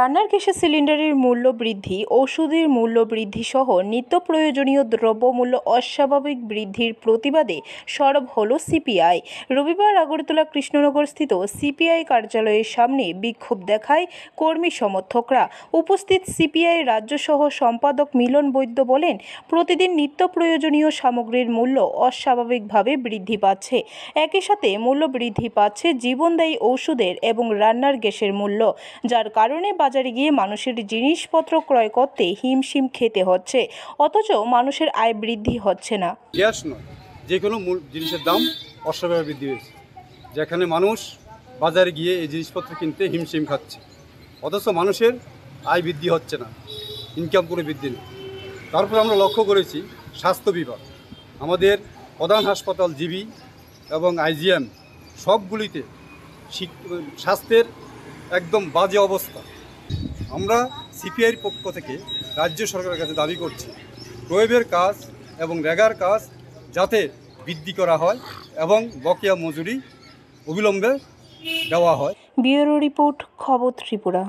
রান্নার গ্যাসের সিলিন্ডারের মূল্য বৃদ্ধি, ওষুধের মূল্য বৃদ্ধি সহ নিত্য প্রয়োজনীয় দ্রব্যমূল্য অস্বাভাবিক বৃদ্ধির প্রতিবাদে সরব হলো সিপিআই। রবিবার আগরতলা কৃষ্ণনগরস্থিত সিপিআই কার্যালয়ের সামনে বিক্ষোভ দেখায় কর্মী সমর্থকরা। উপস্থিত সিপিআই রাজ্য সহ সম্পাদক মিলন বৈদ্য বলেন, প্রতিদিন নিত্য প্রয়োজনীয় সামগ্রীর মূল্য অস্বাভাবিকভাবে বৃদ্ধি পাচ্ছে। একই সাথে মূল্য বৃদ্ধি পাচ্ছে জীবনদায়ী ওষুধের এবং রান্নার গ্যাসের মূল্য, যার কারণে বাজারে গিয়ে মানুষের জিনিসপত্র ক্রয় করতে হিমশিম খেতে হচ্ছে, অথচ মানুষের আয় বৃদ্ধি হচ্ছে না। গ্যাস নয়, যে কোনো মূল জিনিসের দাম অস্বাভাবিক বৃদ্ধি হয়েছে, যেখানে মানুষ বাজারে গিয়ে এই জিনিসপত্র কিনতে হিমশিম খাচ্ছে, অথচ মানুষের আয় বৃদ্ধি হচ্ছে না, ইনকাম কোনো বৃদ্ধি নেই। তারপর আমরা লক্ষ্য করেছি স্বাস্থ্য বিভাগ, আমাদের প্রধান হাসপাতাল জিবি এবং আইজিএম সবগুলিতে স্বাস্থ্যের একদম বাজে অবস্থা। আমরা সিপিআইয়ের পক্ষ থেকে রাজ্য সরকারের কাছে দাবি করছি প্রয়োগের কাজ এবং রেগার কাজ যাতে বৃদ্ধি করা হয় এবং বকেয়া মজুরি অবিলম্বে দেওয়া হয়। ব্যুরো রিপোর্ট, খবর ত্রিপুরা।